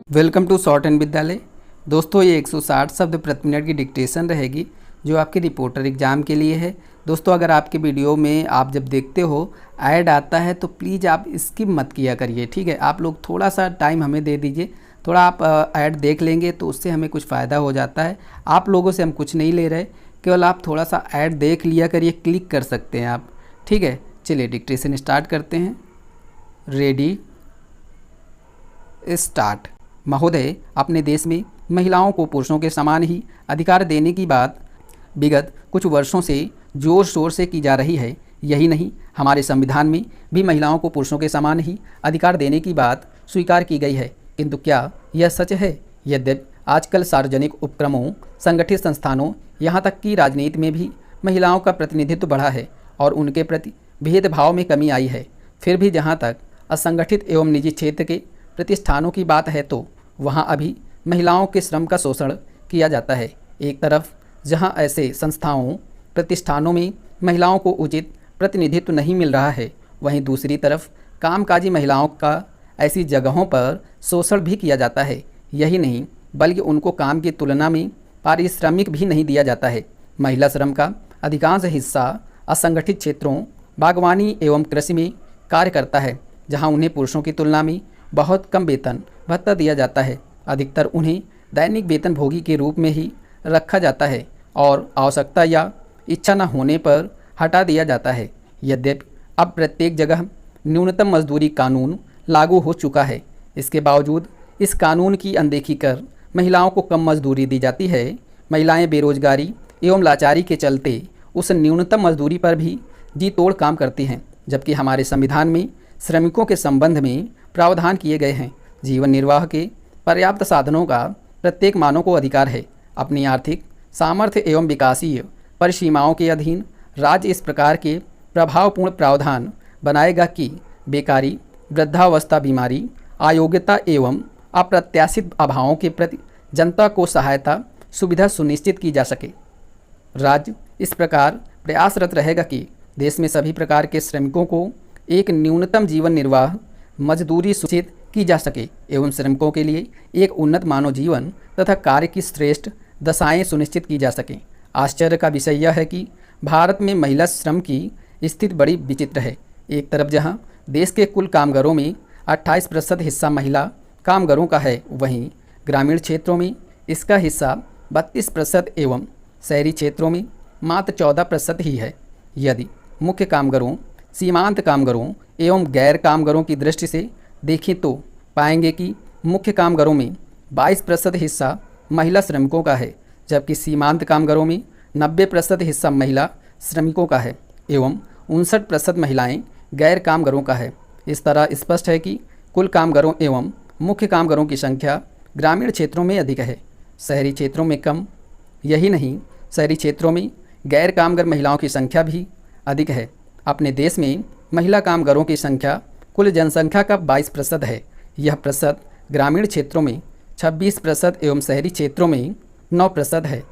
Welcome to short and विद्यालय। दोस्तों, ये 160 शब्द प्रति मिनट की डिक्टेशन रहेगी जो आपके रिपोर्टर एग्ज़ाम के लिए है। दोस्तों, अगर आपके वीडियो में आप जब देखते हो ऐड आता है तो प्लीज़ आप स्किप मत किया करिए, ठीक है। आप लोग थोड़ा सा टाइम हमें दे दीजिए, थोड़ा आप ऐड देख लेंगे तो उससे हमें कुछ फ़ायदा हो जाता है। आप लोगों से हम कुछ नहीं ले रहे, केवल आप थोड़ा सा ऐड देख लिया करिए, क्लिक कर सकते हैं आप, ठीक है। चलिए डिक्टेशन स्टार्ट करते हैं। Ready start. महोदय, अपने देश में महिलाओं को पुरुषों के समान ही अधिकार देने की बात विगत कुछ वर्षों से जोर शोर से की जा रही है। यही नहीं, हमारे संविधान में भी महिलाओं को पुरुषों के समान ही अधिकार देने की बात स्वीकार की गई है। किंतु क्या यह सच है? यद्यपि आजकल सार्वजनिक उपक्रमों, संगठित संस्थानों, यहाँ तक कि राजनीति में भी महिलाओं का प्रतिनिधित्व बढ़ा है और उनके प्रति भेदभाव में कमी आई है, फिर भी जहाँ तक असंगठित एवं निजी क्षेत्र के प्रतिष्ठानों की बात है तो वहाँ अभी महिलाओं के श्रम का शोषण किया जाता है। एक तरफ जहाँ ऐसे संस्थाओं, प्रतिष्ठानों में महिलाओं को उचित प्रतिनिधित्व नहीं मिल रहा है, वहीं दूसरी तरफ कामकाजी महिलाओं का ऐसी जगहों पर शोषण भी किया जाता है। यही नहीं, बल्कि उनको काम की तुलना में पारिश्रमिक भी नहीं दिया जाता है। महिला श्रम का अधिकांश हिस्सा असंगठित क्षेत्रों, बागवानी एवं कृषि में कार्य करता है, जहाँ उन्हें पुरुषों की तुलना में बहुत कम वेतन भत्ता दिया जाता है। अधिकतर उन्हें दैनिक वेतनभोगी के रूप में ही रखा जाता है और आवश्यकता या इच्छा न होने पर हटा दिया जाता है। यद्यपि अब प्रत्येक जगह न्यूनतम मजदूरी कानून लागू हो चुका है, इसके बावजूद इस कानून की अनदेखी कर महिलाओं को कम मजदूरी दी जाती है। महिलाएं बेरोजगारी एवं लाचारी के चलते उस न्यूनतम मजदूरी पर भी जी तोड़ काम करती हैं, जबकि हमारे संविधान में श्रमिकों के संबंध में प्रावधान किए गए हैं। जीवन निर्वाह के पर्याप्त साधनों का प्रत्येक मानव को अधिकार है। अपनी आर्थिक सामर्थ्य एवं विकासीय परिसीमाओं के अधीन राज्य इस प्रकार के प्रभावपूर्ण प्रावधान बनाएगा कि बेकारी, वृद्धावस्था, बीमारी, अयोग्यता एवं अप्रत्याशित अभावों के प्रति जनता को सहायता सुविधा सुनिश्चित की जा सके। राज्य इस प्रकार प्रयासरत रहेगा कि देश में सभी प्रकार के श्रमिकों को एक न्यूनतम जीवन निर्वाह मजदूरी सुनिश्चित की जा सके एवं श्रमिकों के लिए एक उन्नत मानव जीवन तथा कार्य की श्रेष्ठ दशाएं सुनिश्चित की जा सकें। आश्चर्य का विषय यह है कि भारत में महिला श्रम की स्थिति बड़ी विचित्र है। एक तरफ जहां देश के कुल कामगारों में 28% हिस्सा महिला कामगारों का है, वहीं ग्रामीण क्षेत्रों में इसका हिस्सा 32% एवं शहरी क्षेत्रों में मात्र 14% ही है। यदि मुख्य कामगारों, सीमांत कामगारों एवं गैर कामगारों की दृष्टि से देखें तो पाएंगे कि मुख्य कामगारों में 22% हिस्सा महिला श्रमिकों का है, जबकि सीमांत कामगारों में 90% हिस्सा महिला श्रमिकों का है एवं 59% महिलाएं गैर कामगारों का है। इस तरह स्पष्ट है कि कुल कामगारों एवं मुख्य कामगारों की संख्या ग्रामीण क्षेत्रों में अधिक है, शहरी क्षेत्रों में कम। यही नहीं, शहरी क्षेत्रों में गैर कामगार महिलाओं की संख्या भी अधिक है। अपने देश में महिला कामगारों की संख्या कुल जनसंख्या का 22% है। यह प्रतिशत ग्रामीण क्षेत्रों में 26% एवं शहरी क्षेत्रों में 9% है।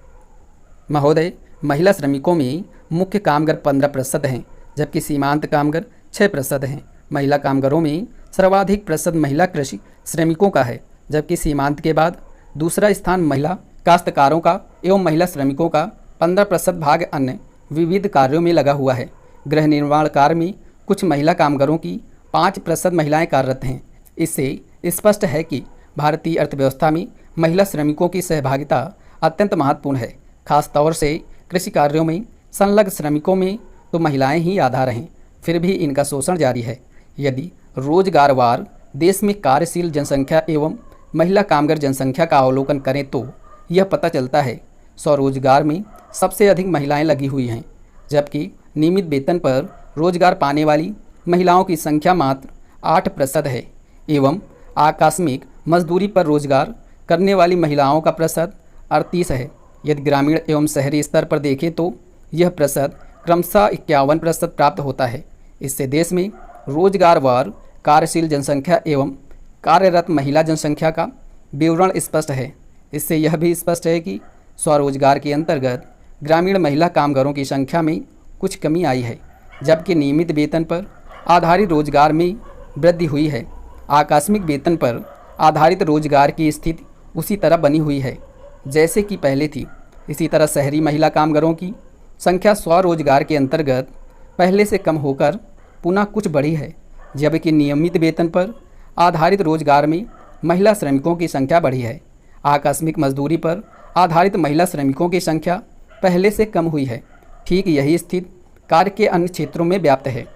महोदय, महिला श्रमिकों में मुख्य कामगार 15% हैं, जबकि सीमांत कामगार 6% हैं। महिला कामगारों में सर्वाधिक प्रतिशत महिला कृषि श्रमिकों का है, जबकि सीमांत के बाद दूसरा स्थान महिला काश्तकारों का एवं महिला श्रमिकों का 15% भाग अन्य विविध कार्यों में लगा हुआ है। गृह निर्माण कार्य में कुछ महिला कामगारों की 5% महिलाएं कार्यरत हैं। इससे स्पष्ट है कि भारतीय अर्थव्यवस्था में महिला श्रमिकों की सहभागिता अत्यंत महत्वपूर्ण है। खास तौर से कृषि कार्यों में संलग्न श्रमिकों में तो महिलाएं ही आधार हैं, फिर भी इनका शोषण जारी है। यदि रोजगारवार देश में कार्यशील जनसंख्या एवं महिला कामगार जनसंख्या का अवलोकन करें तो यह पता चलता है स्वरोजगार में सबसे अधिक महिलाएं लगी हुई हैं, जबकि नियमित वेतन पर रोजगार पाने वाली महिलाओं की संख्या मात्र 8% है एवं आकस्मिक मजदूरी पर रोजगार करने वाली महिलाओं का प्रतिशत 38 है। यदि ग्रामीण एवं शहरी स्तर पर देखें तो यह प्रतिशत क्रमशः 51% प्राप्त होता है। इससे देश में रोजगारवार कार्यशील जनसंख्या एवं कार्यरत महिला जनसंख्या का विवरण स्पष्ट है। इससे यह भी स्पष्ट है कि स्वरोजगार के अंतर्गत ग्रामीण महिला कामगारों की संख्या में कुछ कमी आई है, जबकि नियमित वेतन पर आधारित रोजगार में वृद्धि हुई है। आकस्मिक वेतन पर आधारित रोजगार की स्थिति उसी तरह बनी हुई है जैसे कि पहले थी। इसी तरह शहरी महिला कामगारों की संख्या स्वरोजगार के अंतर्गत पहले से कम होकर पुनः कुछ बढ़ी है, जबकि नियमित वेतन पर आधारित रोजगार में महिला श्रमिकों की संख्या बढ़ी है। आकस्मिक मजदूरी पर आधारित महिला श्रमिकों की संख्या पहले से कम हुई है। ठीक यही स्थिति कार्य के अन्य क्षेत्रों में व्याप्त है।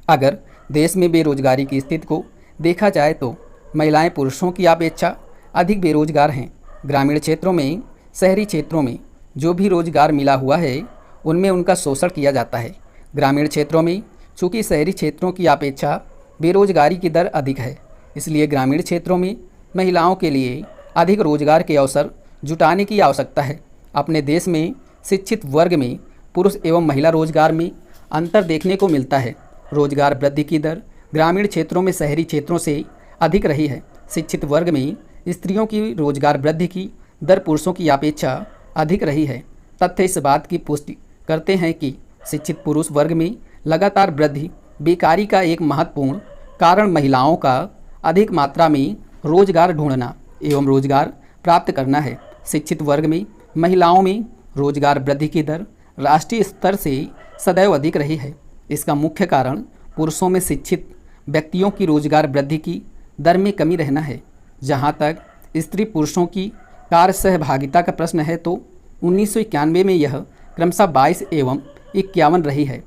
अगर देश में बेरोजगारी की स्थिति को देखा जाए तो महिलाएं पुरुषों की अपेक्षा अधिक बेरोजगार हैं। ग्रामीण क्षेत्रों में, शहरी क्षेत्रों में जो भी रोजगार मिला हुआ है उनमें उनका शोषण किया जाता है। ग्रामीण क्षेत्रों में चूँकि शहरी क्षेत्रों की अपेक्षा बेरोजगारी की दर अधिक है, इसलिए ग्रामीण क्षेत्रों में महिलाओं के लिए अधिक रोजगार के अवसर जुटाने की आवश्यकता है। अपने देश में शिक्षित वर्ग में पुरुष एवं महिला रोजगार में अंतर देखने को मिलता है। रोजगार वृद्धि की दर ग्रामीण क्षेत्रों में शहरी क्षेत्रों से अधिक रही है। शिक्षित वर्ग में स्त्रियों की रोजगार वृद्धि की दर पुरुषों की अपेक्षा अधिक रही है। तथ्य इस बात की पुष्टि करते हैं कि शिक्षित पुरुष वर्ग में लगातार वृद्धि बेकारी का एक महत्वपूर्ण कारण महिलाओं का अधिक मात्रा में रोजगार ढूंढना एवं रोजगार प्राप्त करना है। शिक्षित वर्ग में महिलाओं में रोजगार वृद्धि की दर राष्ट्रीय स्तर से सदैव अधिक रही है। इसका मुख्य कारण पुरुषों में शिक्षित व्यक्तियों की रोजगार वृद्धि की दर में कमी रहना है। जहां तक स्त्री पुरुषों की कार्य सहभागिता का प्रश्न है तो 1991 में यह क्रमशः 22 एवं 51 रही है।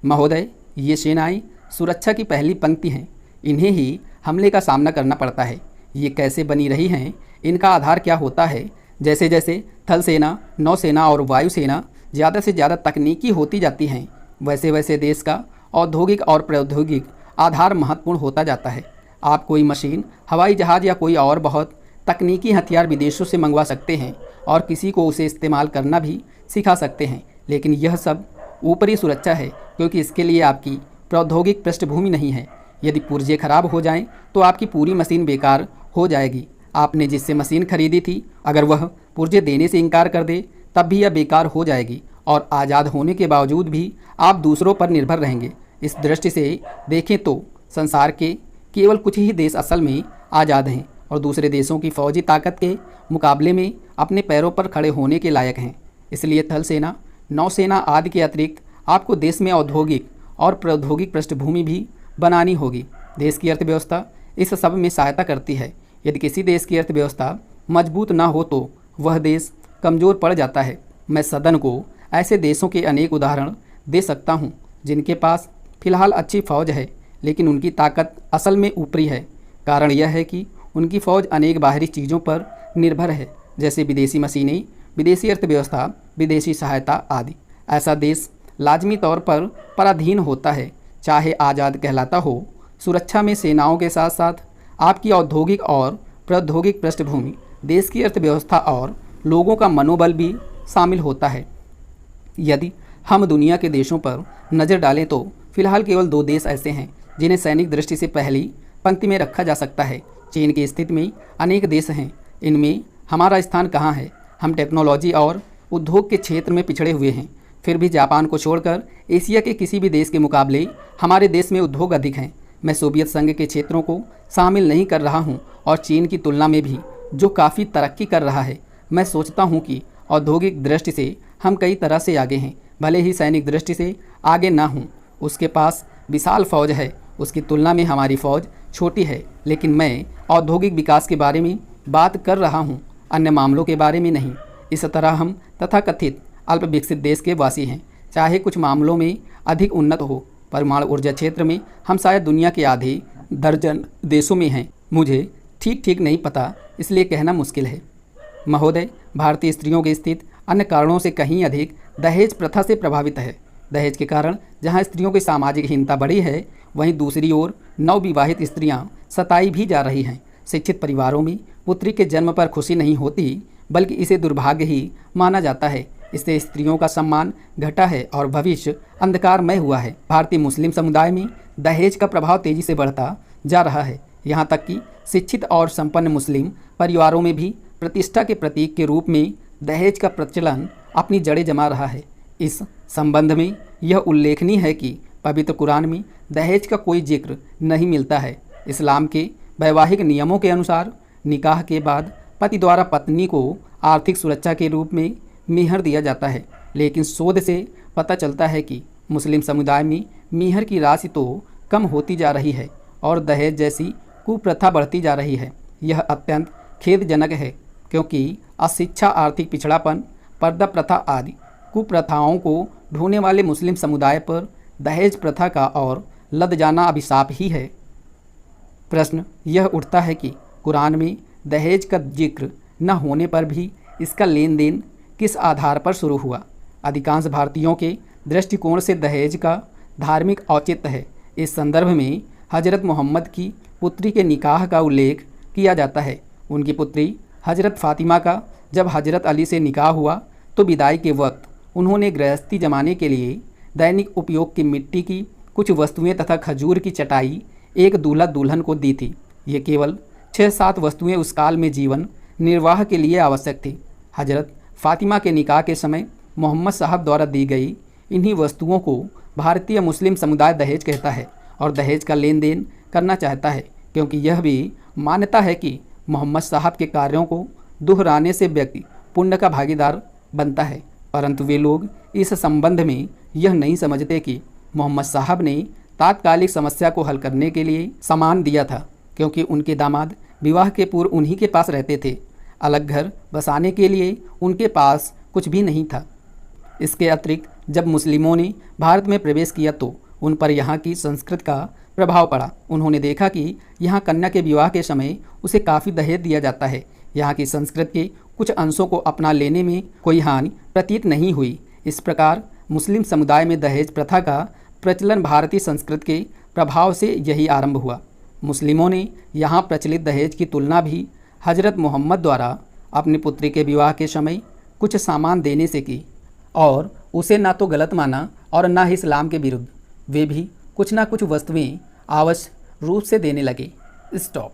महोदय, ये सेनाएं सुरक्षा की पहली पंक्ति हैं। इन्हें ही हमले का सामना करना पड़ता है। ये कैसे बनी रही हैं, इनका आधार क्या होता है? जैसे जैसे थल सेना, नौसेना और वायुसेना ज़्यादा से ज़्यादा तकनीकी होती जाती हैं, वैसे वैसे देश का औद्योगिक और प्रौद्योगिक आधार महत्वपूर्ण होता जाता है। आप कोई मशीन, हवाई जहाज़ या कोई और बहुत तकनीकी हथियार विदेशों से मंगवा सकते हैं और किसी को उसे इस्तेमाल करना भी सिखा सकते हैं, लेकिन यह सब ऊपरी सुरक्षा है, क्योंकि इसके लिए आपकी प्रौद्योगिक पृष्ठभूमि नहीं है। यदि पुर्जे खराब हो जाएं तो आपकी पूरी मशीन बेकार हो जाएगी। आपने जिससे मशीन खरीदी थी, अगर वह पुर्जे देने से इनकार कर दे तब भी यह बेकार हो जाएगी और आज़ाद होने के बावजूद भी आप दूसरों पर निर्भर रहेंगे। इस दृष्टि से देखें तो संसार के केवल कुछ ही देश असल में आज़ाद हैं और दूसरे देशों की फौजी ताकत के मुकाबले में अपने पैरों पर खड़े होने के लायक हैं। इसलिए थल सेना, नौसेना आदि के अतिरिक्त आपको देश में औद्योगिक और प्रौद्योगिक पृष्ठभूमि भी बनानी होगी। देश की अर्थव्यवस्था इस सब में सहायता करती है। यदि किसी देश की अर्थव्यवस्था मजबूत न हो तो वह देश कमज़ोर पड़ जाता है। मैं सदन को ऐसे देशों के अनेक उदाहरण दे सकता हूँ जिनके पास फिलहाल अच्छी फ़ौज है, लेकिन उनकी ताकत असल में ऊपरी है। कारण यह है कि उनकी फ़ौज अनेक बाहरी चीज़ों पर निर्भर है, जैसे विदेशी मशीनें, विदेशी अर्थव्यवस्था, विदेशी सहायता आदि। ऐसा देश लाजमी तौर पर पराधीन होता है, चाहे आज़ाद कहलाता हो। सुरक्षा में सेनाओं के साथ साथ आपकी औद्योगिक और प्रौद्योगिक पृष्ठभूमि, देश की अर्थव्यवस्था और लोगों का मनोबल भी शामिल होता है। यदि हम दुनिया के देशों पर नज़र डालें तो फिलहाल केवल 2 देश ऐसे हैं जिन्हें सैनिक दृष्टि से पहली पंक्ति में रखा जा सकता है। चीन की स्थिति में अनेक देश हैं, इनमें हमारा स्थान कहाँ है? हम टेक्नोलॉजी और उद्योग के क्षेत्र में पिछड़े हुए हैं। फिर भी जापान को छोड़कर एशिया के किसी भी देश के मुकाबले हमारे देश में उद्योग अधिक हैं। मैं सोवियत संघ के क्षेत्रों को शामिल नहीं कर रहा हूं और चीन की तुलना में भी, जो काफ़ी तरक्की कर रहा है। मैं सोचता हूं कि औद्योगिक दृष्टि से हम कई तरह से आगे हैं, भले ही सैनिक दृष्टि से आगे ना हूं। उसके पास विशाल फौज है, उसकी तुलना में हमारी फौज छोटी है, लेकिन मैं औद्योगिक विकास के बारे में बात कर रहा हूं, अन्य मामलों के बारे में नहीं। इस तरह हम तथाकथित अल्प विकसित देश के वासी हैं, चाहे कुछ मामलों में अधिक उन्नत हो। परमाणु ऊर्जा क्षेत्र में हम शायद दुनिया के आधे दर्जन देशों में हैं। मुझे ठीक नहीं पता, इसलिए कहना मुश्किल है। महोदय, भारतीय स्त्रियों की स्थिति अन्य कारणों से कहीं अधिक दहेज प्रथा से प्रभावित है। दहेज के कारण जहां स्त्रियों की सामाजिक हीनता बढ़ी है, वहीं दूसरी ओर नवविवाहित स्त्रियां सताई भी जा रही हैं। शिक्षित परिवारों में पुत्री के जन्म पर खुशी नहीं होती, बल्कि इसे दुर्भाग्य ही माना जाता है। इससे स्त्रियों का सम्मान घटा है और भविष्य अंधकारमय हुआ है। भारतीय मुस्लिम समुदाय में दहेज का प्रभाव तेजी से बढ़ता जा रहा है। यहाँ तक कि शिक्षित और संपन्न मुस्लिम परिवारों में भी प्रतिष्ठा के प्रतीक के रूप में दहेज का प्रचलन अपनी जड़ें जमा रहा है। इस संबंध में यह उल्लेखनीय है कि पवित्र कुरान में दहेज का कोई जिक्र नहीं मिलता है। इस्लाम के वैवाहिक नियमों के अनुसार निकाह के बाद पति द्वारा पत्नी को आर्थिक सुरक्षा के रूप में मेहर दिया जाता है, लेकिन शोध से पता चलता है कि मुस्लिम समुदाय में मेहर की राशि तो कम होती जा रही है और दहेज जैसी कुप्रथा बढ़ती जा रही है। यह अत्यंत खेदजनक है, क्योंकि अशिक्षा, आर्थिक पिछड़ापन, पर्दा प्रथा आदि कुप्रथाओं को ढोने वाले मुस्लिम समुदाय पर दहेज प्रथा का और लद जाना अभिशाप ही है। प्रश्न यह उठता है कि कुरान में दहेज का जिक्र न होने पर भी इसका लेन देन किस आधार पर शुरू हुआ। अधिकांश भारतीयों के दृष्टिकोण से दहेज का धार्मिक औचित्य है। इस संदर्भ में हजरत मोहम्मद की पुत्री के निकाह का उल्लेख किया जाता है। उनकी पुत्री हजरत फ़ातिमा का जब हजरत अली से निकाह हुआ तो विदाई के वक्त उन्होंने गृहस्थी जमाने के लिए दैनिक उपयोग की मिट्टी की कुछ वस्तुएं तथा खजूर की चटाई एक दूल्हा दुल्हन को दी थी। ये केवल 6-7 वस्तुएं उस काल में जीवन निर्वाह के लिए आवश्यक थी। हजरत फ़ातिमा के निकाह के समय मोहम्मद साहब द्वारा दी गई इन्हीं वस्तुओं को भारतीय मुस्लिम समुदाय दहेज कहता है और दहेज का लेन देन करना चाहता है, क्योंकि यह भी मान्यता है कि मोहम्मद साहब के कार्यों को दोहराने से व्यक्ति पुण्य का भागीदार बनता है। परंतु वे लोग इस संबंध में यह नहीं समझते कि मोहम्मद साहब ने तात्कालिक समस्या को हल करने के लिए सामान दिया था, क्योंकि उनके दामाद विवाह के पूर्व उन्हीं के पास रहते थे। अलग घर बसाने के लिए उनके पास कुछ भी नहीं था। इसके अतिरिक्त जब मुस्लिमों ने भारत में प्रवेश किया तो उन पर यहाँ की संस्कृति का प्रभाव पड़ा। उन्होंने देखा कि यहाँ कन्या के विवाह के समय उसे काफ़ी दहेज दिया जाता है। यहाँ की संस्कृति के कुछ अंशों को अपना लेने में कोई हानि प्रतीत नहीं हुई। इस प्रकार मुस्लिम समुदाय में दहेज प्रथा का प्रचलन भारतीय संस्कृति के प्रभाव से यही आरंभ हुआ। मुस्लिमों ने यहाँ प्रचलित दहेज की तुलना भी हजरत मोहम्मद द्वारा अपनी पुत्री के विवाह के समय कुछ सामान देने से की और उसे ना तो गलत माना और ना ही इस्लाम के विरुद्ध। वे भी कुछ ना कुछ वस्तुएं आवश्यक रूप से देने लगे। स्टॉप।